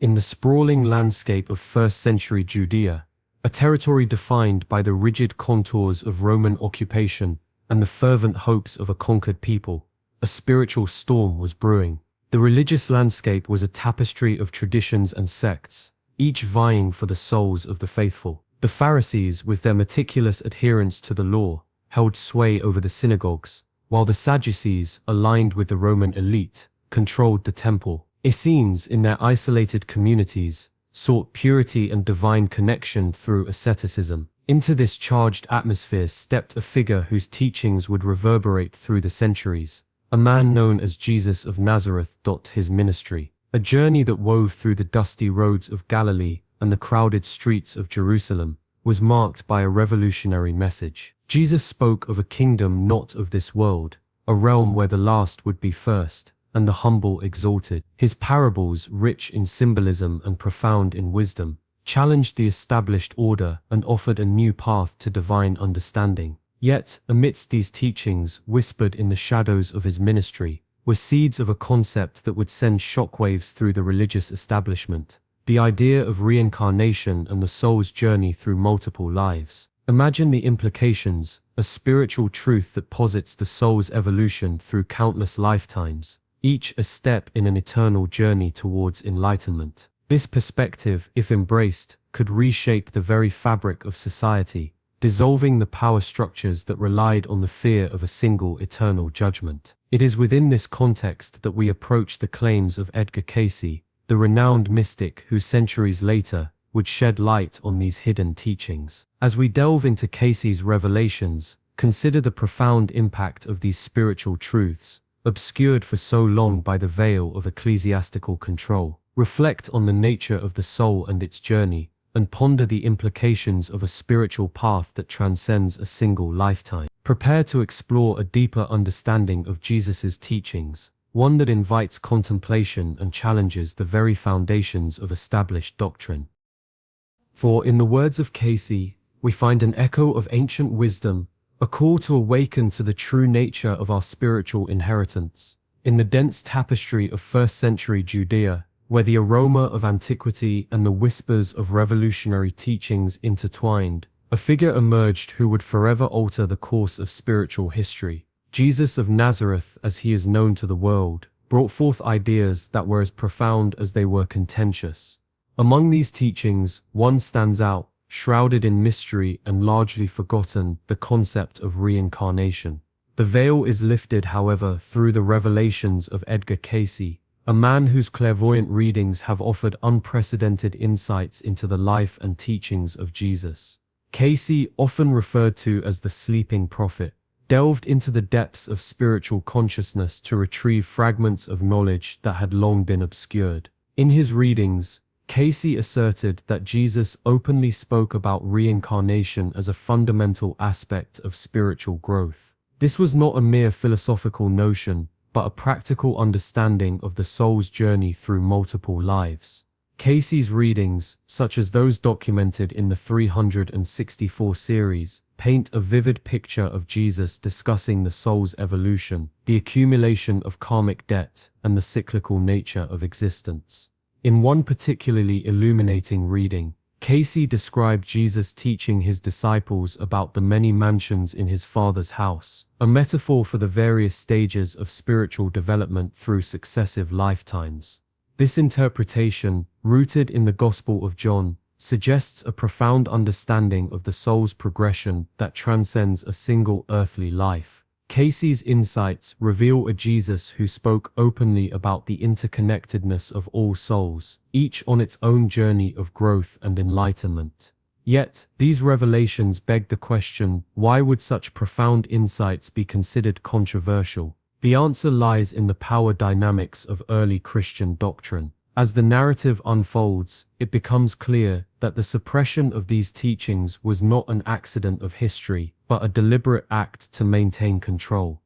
In the sprawling landscape of first-century Judea, a territory defined by the rigid contours of Roman occupation and the fervent hopes of a conquered people, a spiritual storm was brewing. The religious landscape was a tapestry of traditions and sects, each vying for the souls of the faithful. The Pharisees, with their meticulous adherence to the law, held sway over the synagogues, while the Sadducees, aligned with the Roman elite, controlled the temple. Essenes, in their isolated communities, sought purity and divine connection through asceticism. Into this charged atmosphere stepped a figure whose teachings would reverberate through the centuries, a man known as Jesus of Nazareth. His ministry, a journey that wove through the dusty roads of Galilee and the crowded streets of Jerusalem, was marked by a revolutionary message. Jesus spoke of a kingdom not of this world, a realm where the last would be first, and the humble exalted. His parables, rich in symbolism and profound in wisdom, challenged the established order and offered a new path to divine understanding. Yet, amidst these teachings, whispered in the shadows of his ministry, were seeds of a concept that would send shockwaves through the religious establishment: the idea of reincarnation and the soul's journey through multiple lives. Imagine the implications: a spiritual truth that posits the soul's evolution through countless lifetimes, each a step in an eternal journey towards enlightenment. This perspective, if embraced, could reshape the very fabric of society, dissolving the power structures that relied on the fear of a single eternal judgment. It is within this context that we approach the claims of Edgar Cayce, the renowned mystic who centuries later would shed light on these hidden teachings. As we delve into Cayce's revelations, consider the profound impact of these spiritual truths, obscured for so long by the veil of ecclesiastical control. Reflect on the nature of the soul and its journey, and ponder the implications of a spiritual path that transcends a single lifetime. Prepare to explore a deeper understanding of Jesus' teachings, one that invites contemplation and challenges the very foundations of established doctrine. For, in the words of Cayce, we find an echo of ancient wisdom, a call to awaken to the true nature of our spiritual inheritance. In the dense tapestry of first-century Judea, where the aroma of antiquity and the whispers of revolutionary teachings intertwined, a figure emerged who would forever alter the course of spiritual history. Jesus of Nazareth, as he is known to the world, brought forth ideas that were as profound as they were contentious. Among these teachings, one stands out, shrouded in mystery and largely forgotten: the concept of reincarnation. The veil is lifted, however, through the revelations of Edgar Cayce, a man whose clairvoyant readings have offered unprecedented insights into the life and teachings of Jesus. Cayce, often referred to as the sleeping prophet, delved into the depths of spiritual consciousness to retrieve fragments of knowledge that had long been obscured. In his readings, Cayce asserted that Jesus openly spoke about reincarnation as a fundamental aspect of spiritual growth. This was not a mere philosophical notion, but a practical understanding of the soul's journey through multiple lives. Cayce's readings, such as those documented in the 364 series, paint a vivid picture of Jesus discussing the soul's evolution, the accumulation of karmic debt, and the cyclical nature of existence. In one particularly illuminating reading, Cayce described Jesus teaching his disciples about the many mansions in his Father's house, a metaphor for the various stages of spiritual development through successive lifetimes. This interpretation, rooted in the Gospel of John, suggests a profound understanding of the soul's progression that transcends a single earthly life. Cayce's insights reveal a Jesus who spoke openly about the interconnectedness of all souls, each on its own journey of growth and enlightenment. Yet, these revelations beg the question: why would such profound insights be considered controversial? The answer lies in the power dynamics of early Christian doctrine. As the narrative unfolds, it becomes clear that the suppression of these teachings was not an accident of history, but a deliberate act to maintain control.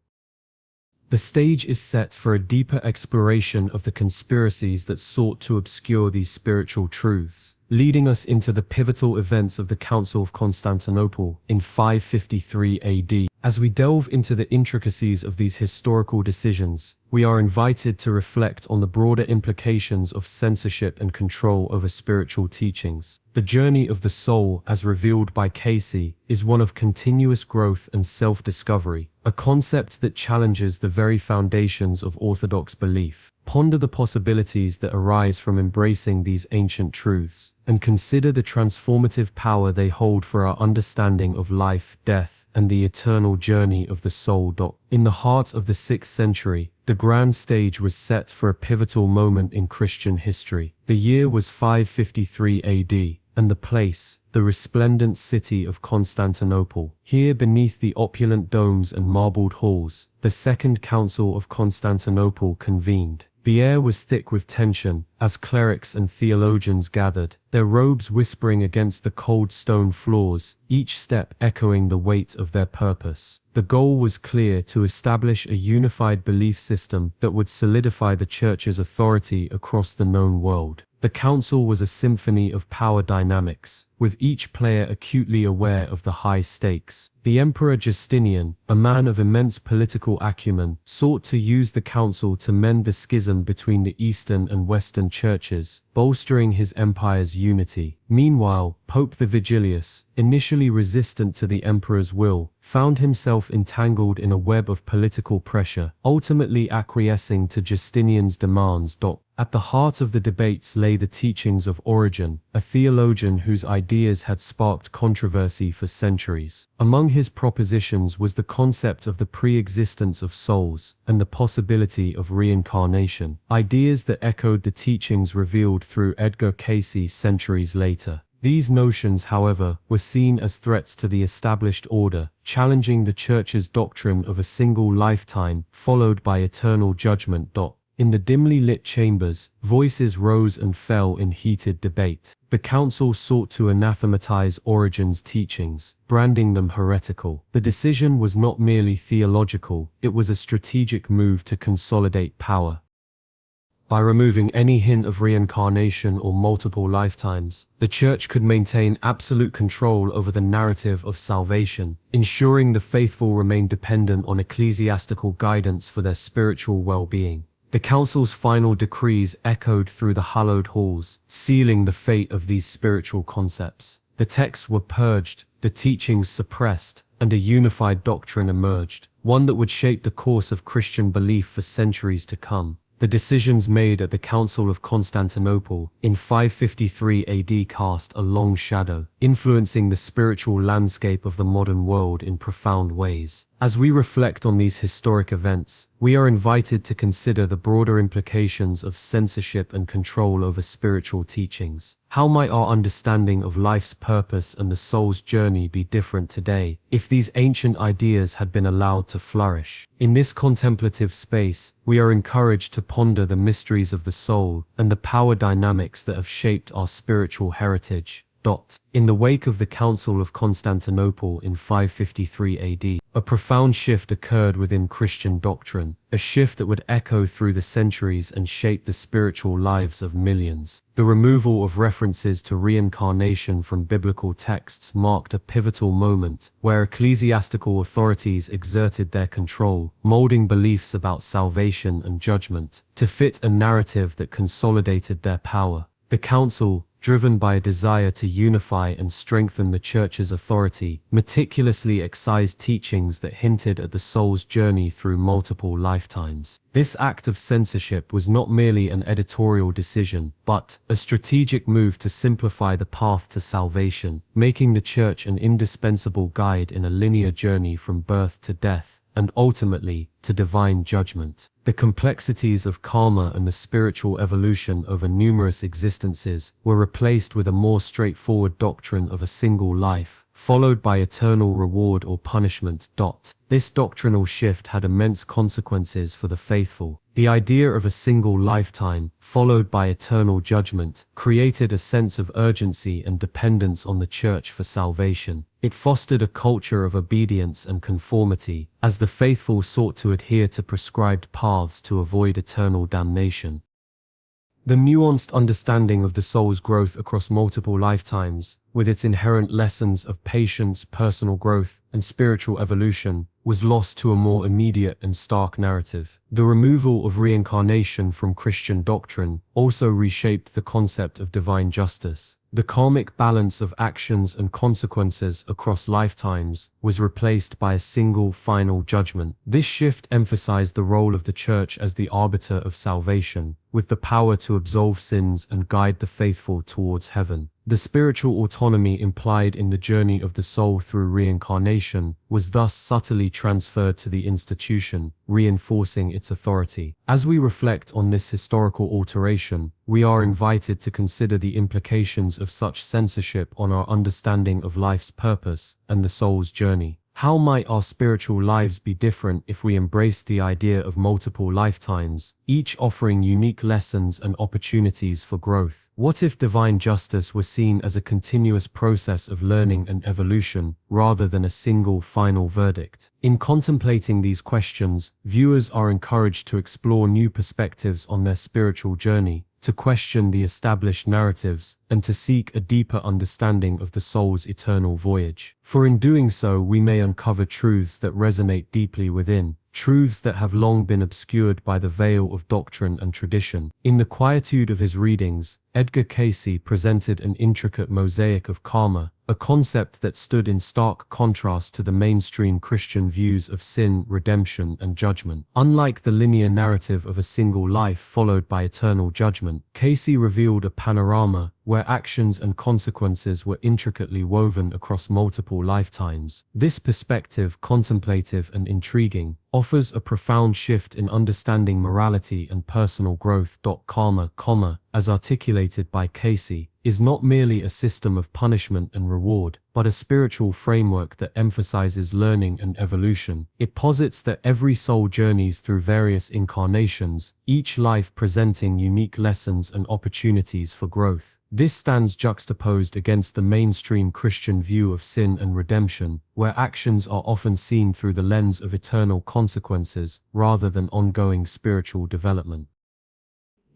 The stage is set for a deeper exploration of the conspiracies that sought to obscure these spiritual truths, leading us into the pivotal events of the Council of Constantinople in 553 AD. As we delve into the intricacies of these historical decisions, we are invited to reflect on the broader implications of censorship and control over spiritual teachings. The journey of the soul, as revealed by Cayce, is one of continuous growth and self-discovery, a concept that challenges the very foundations of orthodox belief. Ponder the possibilities that arise from embracing these ancient truths, and consider the transformative power they hold for our understanding of life, death, and the eternal journey of the soul. In the heart of the 6th century, the grand stage was set for a pivotal moment in Christian history. The year was 553 AD, and the place, the resplendent city of Constantinople. Here beneath the opulent domes and marbled halls, the Second Council of Constantinople convened. The air was thick with tension, as clerics and theologians gathered, their robes whispering against the cold stone floors, each step echoing the weight of their purpose. The goal was clear: to establish a unified belief system that would solidify the Church's authority across the known world. The council was a symphony of power dynamics, with each player acutely aware of the high stakes. The Emperor Justinian, a man of immense political acumen, sought to use the council to mend the schism between the Eastern and Western churches, bolstering his empire's unity. Meanwhile, Pope Vigilius, initially resistant to the emperor's will, found himself entangled in a web of political pressure, ultimately acquiescing to Justinian's demands. At the heart of the debates lay the teachings of Origen, a theologian whose ideas had sparked controversy for centuries. Among his propositions was the concept of the pre-existence of souls and the possibility of reincarnation, ideas that echoed the teachings revealed through Edgar Cayce centuries later. These notions, however, were seen as threats to the established order, challenging the Church's doctrine of a single lifetime followed by eternal judgment. In the dimly lit chambers, voices rose and fell in heated debate. The council sought to anathematize Origen's teachings, branding them heretical. The decision was not merely theological, it was a strategic move to consolidate power. By removing any hint of reincarnation or multiple lifetimes, the Church could maintain absolute control over the narrative of salvation, ensuring the faithful remained dependent on ecclesiastical guidance for their spiritual well-being. The council's final decrees echoed through the hallowed halls, sealing the fate of these spiritual concepts. The texts were purged, the teachings suppressed, and a unified doctrine emerged, one that would shape the course of Christian belief for centuries to come. The decisions made at the Council of Constantinople in 553 AD cast a long shadow, influencing the spiritual landscape of the modern world in profound ways. As we reflect on these historic events, we are invited to consider the broader implications of censorship and control over spiritual teachings. How might our understanding of life's purpose and the soul's journey be different today if these ancient ideas had been allowed to flourish? In this contemplative space, we are encouraged to ponder the mysteries of the soul and the power dynamics that have shaped our spiritual heritage. In the wake of the Council of Constantinople in 553 AD, a profound shift occurred within Christian doctrine, a shift that would echo through the centuries and shape the spiritual lives of millions. The removal of references to reincarnation from biblical texts marked a pivotal moment where ecclesiastical authorities exerted their control, molding beliefs about salvation and judgment to fit a narrative that consolidated their power. The council, driven by a desire to unify and strengthen the Church's authority, meticulously excised teachings that hinted at the soul's journey through multiple lifetimes. This act of censorship was not merely an editorial decision, but a strategic move to simplify the path to salvation, making the Church an indispensable guide in a linear journey from birth to death, and ultimately, to divine judgment. The complexities of karma and the spiritual evolution over numerous existences were replaced with a more straightforward doctrine of a single life, followed by eternal reward or punishment. This doctrinal shift had immense consequences for the faithful. The idea of a single lifetime, followed by eternal judgment, created a sense of urgency and dependence on the Church for salvation. It fostered a culture of obedience and conformity, as the faithful sought to adhere to prescribed paths to avoid eternal damnation. The nuanced understanding of the soul's growth across multiple lifetimes, with its inherent lessons of patience, personal growth, and spiritual evolution, was lost to a more immediate and stark narrative. The removal of reincarnation from Christian doctrine also reshaped the concept of divine justice. The karmic balance of actions and consequences across lifetimes was replaced by a single final judgment. This shift emphasized the role of the Church as the arbiter of salvation, with the power to absolve sins and guide the faithful towards heaven. The spiritual autonomy implied in the journey of the soul through reincarnation was thus subtly transferred to the institution, reinforcing its authority. As we reflect on this historical alteration, we are invited to consider the implications of such censorship on our understanding of life's purpose and the soul's journey. How might our spiritual lives be different if we embrace the idea of multiple lifetimes, each offering unique lessons and opportunities for growth? What if divine justice was seen as a continuous process of learning and evolution, rather than a single final verdict? In contemplating these questions, viewers are encouraged to explore new perspectives on their spiritual journey, to question the established narratives, and to seek a deeper understanding of the soul's eternal voyage. For in doing so, we may uncover truths that resonate deeply within, truths that have long been obscured by the veil of doctrine and tradition. In the quietude of his readings, Edgar Cayce presented an intricate mosaic of karma, a concept that stood in stark contrast to the mainstream Christian views of sin, redemption, and judgment. Unlike the linear narrative of a single life followed by eternal judgment, Cayce revealed a panorama where actions and consequences were intricately woven across multiple lifetimes. This perspective, contemplative and intriguing, offers a profound shift in understanding morality and personal growth. Karma, as articulated by Cayce, is not merely a system of punishment and reward, but a spiritual framework that emphasizes learning and evolution. It posits that every soul journeys through various incarnations, each life presenting unique lessons and opportunities for growth. This stands juxtaposed against the mainstream Christian view of sin and redemption, where actions are often seen through the lens of eternal consequences rather than ongoing spiritual development.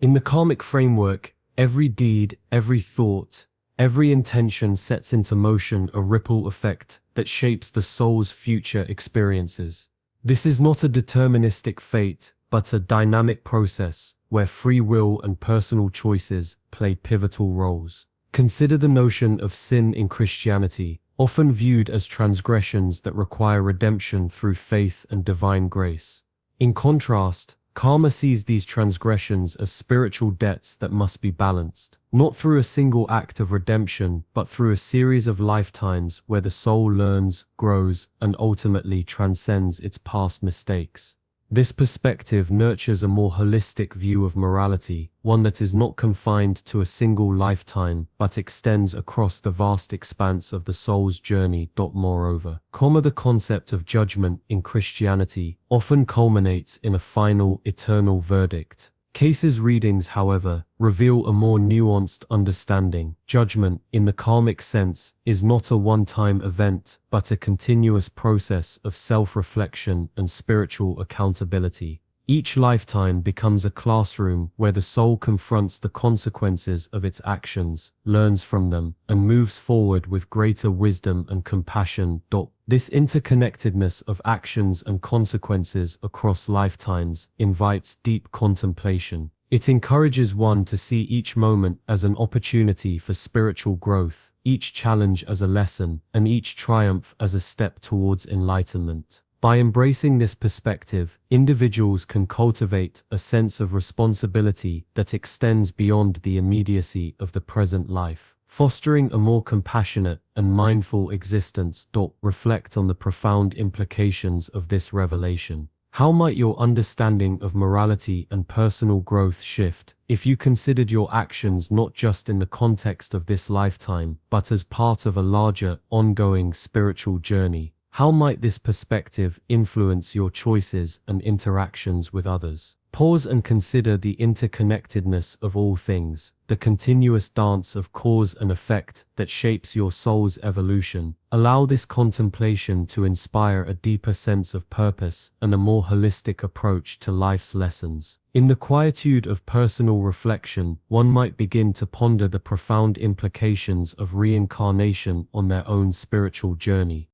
In the karmic framework, every deed, every thought, every intention sets into motion a ripple effect that shapes the soul's future experiences. This is not a deterministic fate, but a dynamic process where free will and personal choices play pivotal roles. Consider the notion of sin in Christianity, often viewed as transgressions that require redemption through faith and divine grace. In contrast, karma sees these transgressions as spiritual debts that must be balanced, not through a single act of redemption, but through a series of lifetimes where the soul learns, grows, and ultimately transcends its past mistakes. This perspective nurtures a more holistic view of morality, one that is not confined to a single lifetime, but extends across the vast expanse of the soul's journey. Moreover, the concept of judgment in Christianity often culminates in a final, eternal verdict. Cayce's readings, however, reveal a more nuanced understanding. Judgment, in the karmic sense, is not a one-time event, but a continuous process of self-reflection and spiritual accountability. Each lifetime becomes a classroom where the soul confronts the consequences of its actions, learns from them, and moves forward with greater wisdom and compassion. This interconnectedness of actions and consequences across lifetimes invites deep contemplation. It encourages one to see each moment as an opportunity for spiritual growth, each challenge as a lesson, and each triumph as a step towards enlightenment. By embracing this perspective, individuals can cultivate a sense of responsibility that extends beyond the immediacy of the present life, fostering a more compassionate and mindful existence. Reflect on the profound implications of this revelation. How might your understanding of morality and personal growth shift if you considered your actions not just in the context of this lifetime, but as part of a larger, ongoing spiritual journey? How might this perspective influence your choices and interactions with others? Pause and consider the interconnectedness of all things, the continuous dance of cause and effect that shapes your soul's evolution. Allow this contemplation to inspire a deeper sense of purpose and a more holistic approach to life's lessons. In the quietude of personal reflection, one might begin to ponder the profound implications of reincarnation on their own spiritual journey.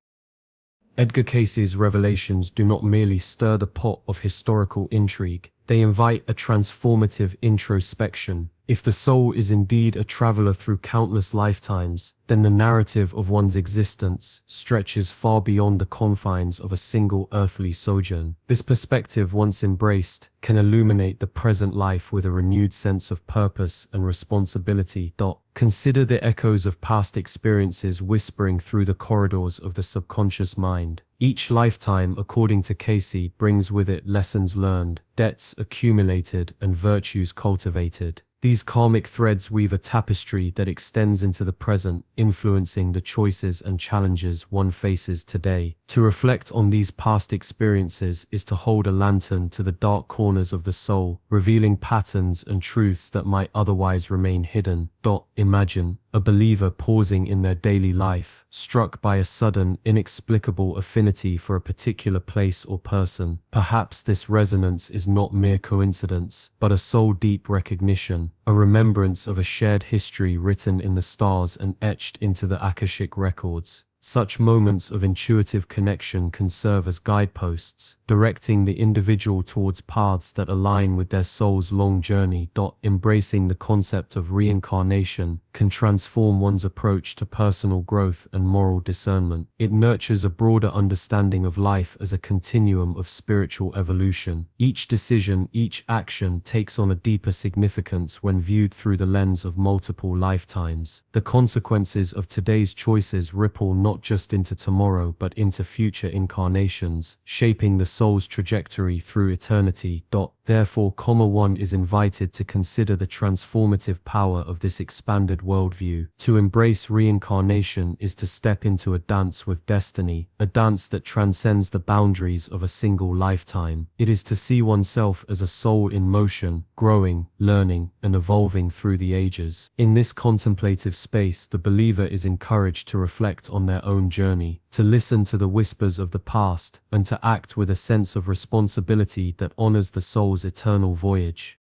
Edgar Cayce's revelations do not merely stir the pot of historical intrigue, they invite a transformative introspection. If the soul is indeed a traveler through countless lifetimes, then the narrative of one's existence stretches far beyond the confines of a single earthly sojourn. This perspective, once embraced, can illuminate the present life with a renewed sense of purpose and responsibility. Consider the echoes of past experiences whispering through the corridors of the subconscious mind. Each lifetime, according to Cayce, brings with it lessons learned, debts accumulated, and virtues cultivated. These karmic threads weave a tapestry that extends into the present, influencing the choices and challenges one faces today. To reflect on these past experiences is to hold a lantern to the dark corners of the soul, revealing patterns and truths that might otherwise remain hidden. Imagine a believer pausing in their daily life, struck by a sudden, inexplicable affinity for a particular place or person. Perhaps this resonance is not mere coincidence, but a soul-deep recognition, a remembrance of a shared history written in the stars and etched into the Akashic records. Such moments of intuitive connection can serve as guideposts, directing the individual towards paths that align with their soul's long journey. Embracing the concept of reincarnation can transform one's approach to personal growth and moral discernment. It nurtures a broader understanding of life as a continuum of spiritual evolution. Each decision, each action takes on a deeper significance when viewed through the lens of multiple lifetimes. The consequences of today's choices ripple not just into tomorrow but into future incarnations, shaping the soul's trajectory through eternity. Therefore, one is invited to consider the transformative power of this expanded worldview. To embrace reincarnation is to step into a dance with destiny, a dance that transcends the boundaries of a single lifetime. It is to see oneself as a soul in motion, growing, learning, and evolving through the ages. In this contemplative space, the believer is encouraged to reflect on their own journey, to listen to the whispers of the past, and to act with a sense of responsibility that honors the soul's eternal voyage.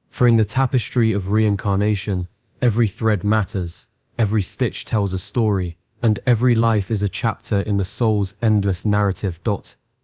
For in the tapestry of reincarnation, every thread matters, every stitch tells a story, and every life is a chapter in the soul's endless narrative.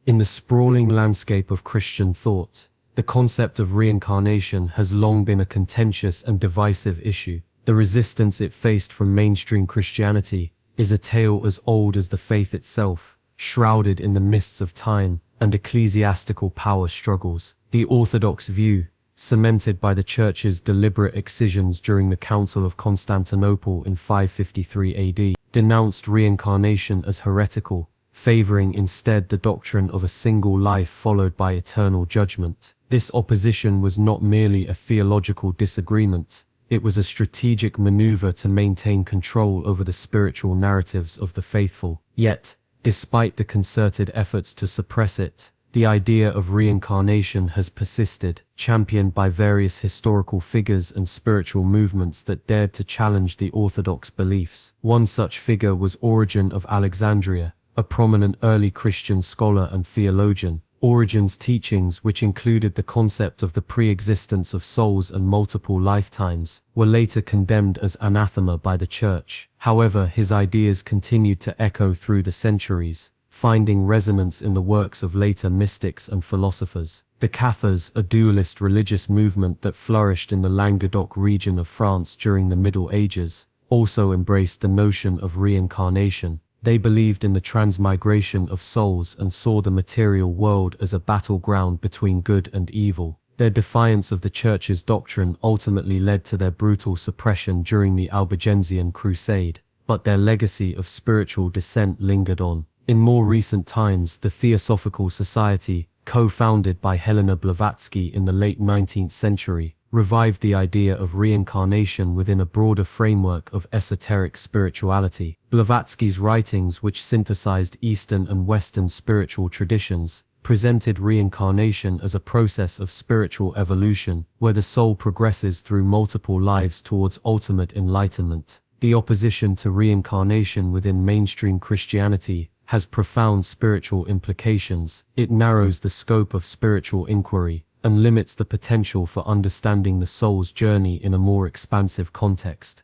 In the sprawling landscape of Christian thought, the concept of reincarnation has long been a contentious and divisive issue. The resistance it faced from mainstream Christianity is a tale as old as the faith itself, shrouded in the mists of time and ecclesiastical power struggles. The orthodox view, cemented by the Church's deliberate excisions during the Council of Constantinople in 553 AD, denounced reincarnation as heretical, favoring instead the doctrine of a single life followed by eternal judgment. This opposition was not merely a theological disagreement, it was a strategic maneuver to maintain control over the spiritual narratives of the faithful. Yet, despite the concerted efforts to suppress it, the idea of reincarnation has persisted, championed by various historical figures and spiritual movements that dared to challenge the orthodox beliefs. One such figure was Origen of Alexandria, a prominent early Christian scholar and theologian. Origen's teachings, which included the concept of the pre-existence of souls and multiple lifetimes, were later condemned as anathema by the Church. However, his ideas continued to echo through the centuries, finding resonance in the works of later mystics and philosophers. The Cathars, a dualist religious movement that flourished in the Languedoc region of France during the Middle Ages, also embraced the notion of reincarnation. They believed in the transmigration of souls and saw the material world as a battleground between good and evil. Their defiance of the Church's doctrine ultimately led to their brutal suppression during the Albigensian Crusade, but their legacy of spiritual dissent lingered on. In more recent times, the Theosophical Society, co-founded by Helena Blavatsky in the late 19th century, revived the idea of reincarnation within a broader framework of esoteric spirituality. Blavatsky's writings, which synthesized Eastern and Western spiritual traditions, presented reincarnation as a process of spiritual evolution, where the soul progresses through multiple lives towards ultimate enlightenment. The opposition to reincarnation within mainstream Christianity has profound spiritual implications. It narrows the scope of spiritual inquiry and limits the potential for understanding the soul's journey in a more expansive context.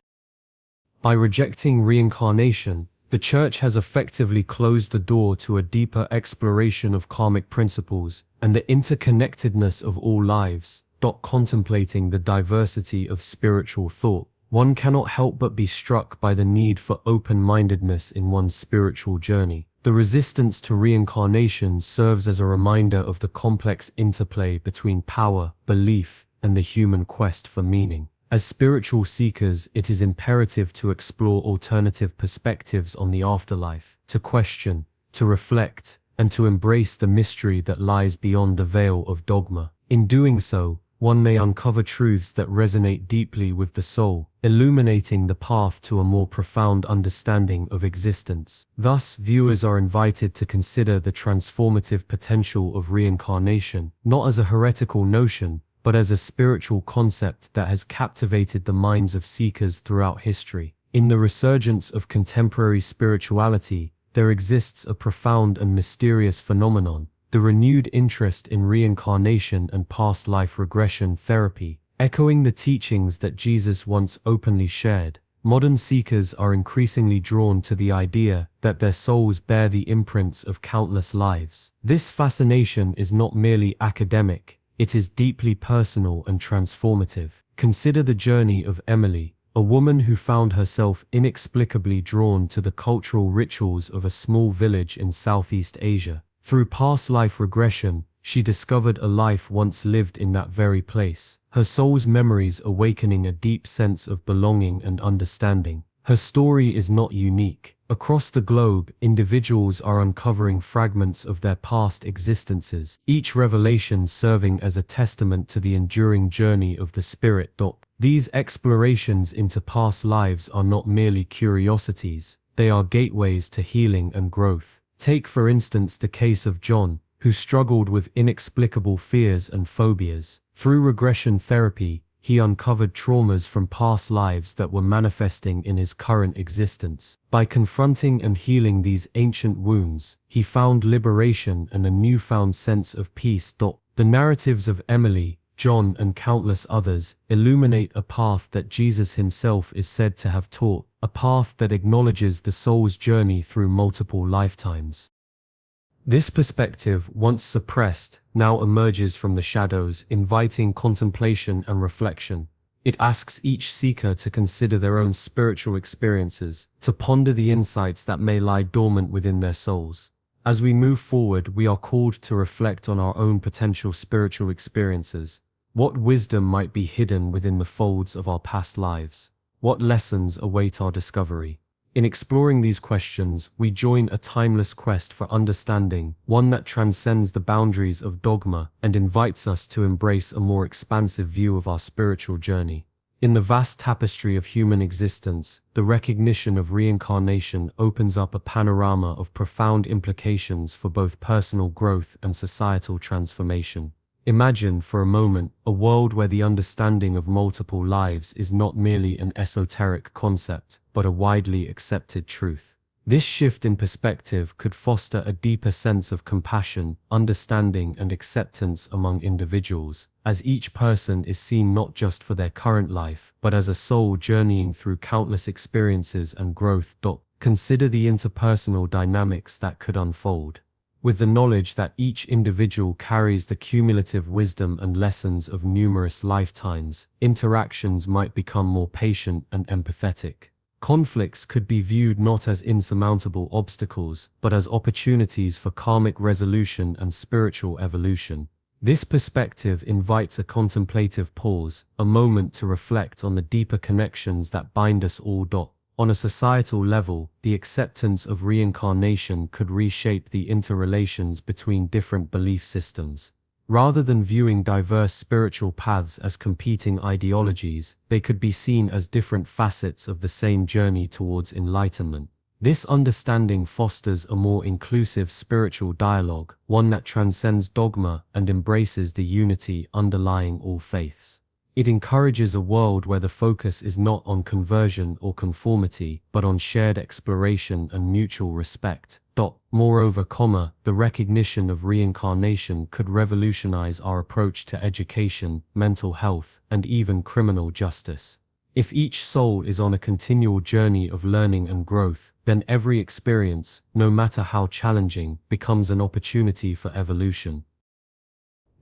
By rejecting reincarnation, the Church has effectively closed the door to a deeper exploration of karmic principles and the interconnectedness of all lives. Contemplating the diversity of spiritual thought, one cannot help but be struck by the need for open-mindedness in one's spiritual journey. The resistance to reincarnation serves as a reminder of the complex interplay between power, belief, and the human quest for meaning. As spiritual seekers, it is imperative to explore alternative perspectives on the afterlife, to question, to reflect, and to embrace the mystery that lies beyond the veil of dogma. In doing so, one may uncover truths that resonate deeply with the soul, illuminating the path to a more profound understanding of existence. Thus, viewers are invited to consider the transformative potential of reincarnation, not as a heretical notion, but as a spiritual concept that has captivated the minds of seekers throughout history. In the resurgence of contemporary spirituality, there exists a profound and mysterious phenomenon: the renewed interest in reincarnation and past life regression therapy. Echoing the teachings that Jesus once openly shared, modern seekers are increasingly drawn to the idea that their souls bear the imprints of countless lives. This fascination is not merely academic, it is deeply personal and transformative. Consider the journey of Emily, a woman who found herself inexplicably drawn to the cultural rituals of a small village in Southeast Asia. Through past life regression, she discovered a life once lived in that very place, her soul's memories awakening a deep sense of belonging and understanding. Her story is not unique. Across the globe, individuals are uncovering fragments of their past existences, each revelation serving as a testament to the enduring journey of the spirit. These explorations into past lives are not merely curiosities, they are gateways to healing and growth. Take for instance the case of John, who struggled with inexplicable fears and phobias. Through regression therapy, he uncovered traumas from past lives that were manifesting in his current existence. By confronting and healing these ancient wounds, he found liberation and a newfound sense of peace. The narratives of Emily, John, and countless others illuminate a path that Jesus himself is said to have taught, a path that acknowledges the soul's journey through multiple lifetimes. This perspective, once suppressed, now emerges from the shadows, inviting contemplation and reflection. It asks each seeker to consider their own spiritual experiences, to ponder the insights that may lie dormant within their souls. As we move forward, we are called to reflect on our own potential spiritual experiences. What wisdom might be hidden within the folds of our past lives? What lessons await our discovery? In exploring these questions, we join a timeless quest for understanding, one that transcends the boundaries of dogma and invites us to embrace a more expansive view of our spiritual journey. In the vast tapestry of human existence, the recognition of reincarnation opens up a panorama of profound implications for both personal growth and societal transformation. Imagine, for a moment, a world where the understanding of multiple lives is not merely an esoteric concept, but a widely accepted truth. This shift in perspective could foster a deeper sense of compassion, understanding, and acceptance among individuals, as each person is seen not just for their current life, but as a soul journeying through countless experiences and growth. Consider the interpersonal dynamics that could unfold. With the knowledge that each individual carries the cumulative wisdom and lessons of numerous lifetimes, interactions might become more patient and empathetic. Conflicts could be viewed not as insurmountable obstacles, but as opportunities for karmic resolution and spiritual evolution. This perspective invites a contemplative pause, a moment to reflect on the deeper connections that bind us all. On a societal level, the acceptance of reincarnation could reshape the interrelations between different belief systems. Rather than viewing diverse spiritual paths as competing ideologies, they could be seen as different facets of the same journey towards enlightenment. This understanding fosters a more inclusive spiritual dialogue, one that transcends dogma and embraces the unity underlying all faiths. It encourages a world where the focus is not on conversion or conformity, but on shared exploration and mutual respect. Moreover, the recognition of reincarnation could revolutionize our approach to education, mental health, and even criminal justice. If each soul is on a continual journey of learning and growth, then every experience, no matter how challenging, becomes an opportunity for evolution.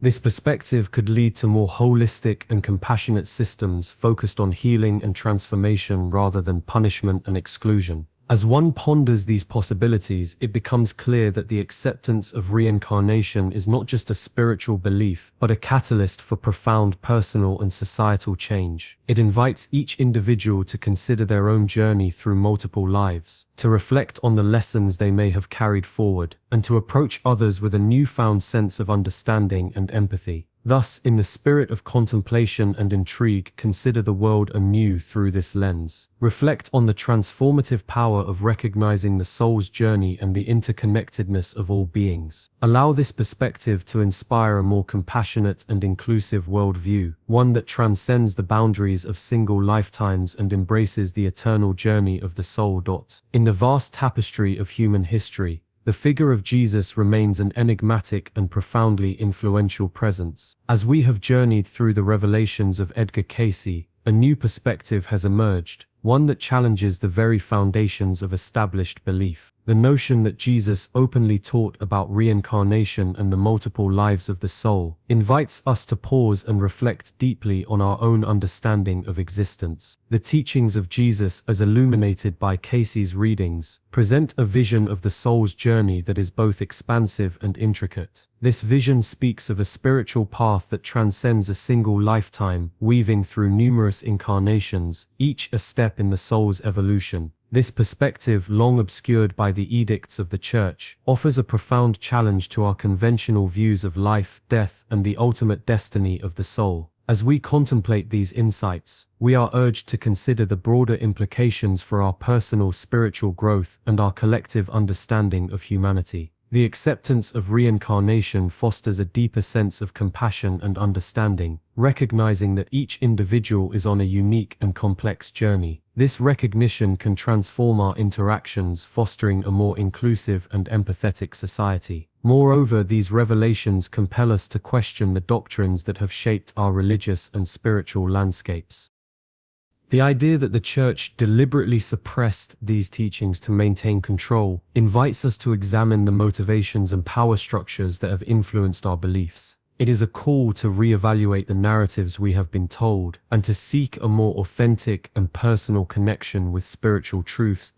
This perspective could lead to more holistic and compassionate systems focused on healing and transformation rather than punishment and exclusion. As one ponders these possibilities, it becomes clear that the acceptance of reincarnation is not just a spiritual belief, but a catalyst for profound personal and societal change. It invites each individual to consider their own journey through multiple lives, to reflect on the lessons they may have carried forward, and to approach others with a newfound sense of understanding and empathy. Thus, in the spirit of contemplation and intrigue, consider the world anew through this lens. Reflect on the transformative power of recognizing the soul's journey and the interconnectedness of all beings. Allow this perspective to inspire a more compassionate and inclusive worldview, one that transcends the boundaries of single lifetimes and embraces the eternal journey of the soul. In the vast tapestry of human history, the figure of Jesus remains an enigmatic and profoundly influential presence. As we have journeyed through the revelations of Edgar Cayce, a new perspective has emerged, one that challenges the very foundations of established belief. The notion that Jesus openly taught about reincarnation and the multiple lives of the soul invites us to pause and reflect deeply on our own understanding of existence. The teachings of Jesus, as illuminated by Cayce's readings, present a vision of the soul's journey that is both expansive and intricate. This vision speaks of a spiritual path that transcends a single lifetime, weaving through numerous incarnations, each a step in the soul's evolution. This perspective, long obscured by the edicts of the Church, offers a profound challenge to our conventional views of life, death, and the ultimate destiny of the soul. As we contemplate these insights, we are urged to consider the broader implications for our personal spiritual growth and our collective understanding of humanity. The acceptance of reincarnation fosters a deeper sense of compassion and understanding, recognizing that each individual is on a unique and complex journey. This recognition can transform our interactions, fostering a more inclusive and empathetic society. Moreover, these revelations compel us to question the doctrines that have shaped our religious and spiritual landscapes. The idea that the Church deliberately suppressed these teachings to maintain control invites us to examine the motivations and power structures that have influenced our beliefs. It is a call to reevaluate the narratives we have been told and to seek a more authentic and personal connection with spiritual truths.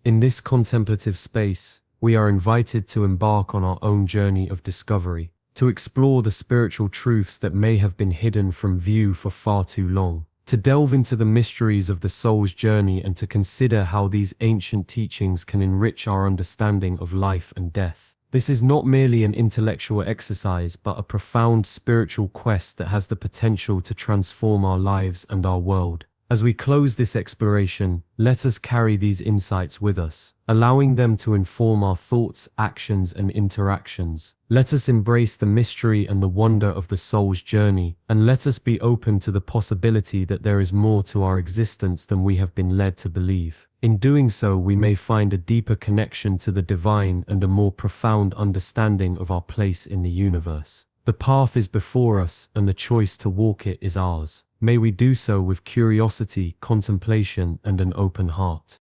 In this contemplative space, we are invited to embark on our own journey of discovery, to explore the spiritual truths that may have been hidden from view for far too long, to delve into the mysteries of the soul's journey and to consider how these ancient teachings can enrich our understanding of life and death. This is not merely an intellectual exercise, but a profound spiritual quest that has the potential to transform our lives and our world. As we close this exploration, let us carry these insights with us, allowing them to inform our thoughts, actions, and interactions. Let us embrace the mystery and the wonder of the soul's journey, and let us be open to the possibility that there is more to our existence than we have been led to believe. In doing so, we may find a deeper connection to the divine and a more profound understanding of our place in the universe. The path is before us, and the choice to walk it is ours. May we do so with curiosity, contemplation, and an open heart.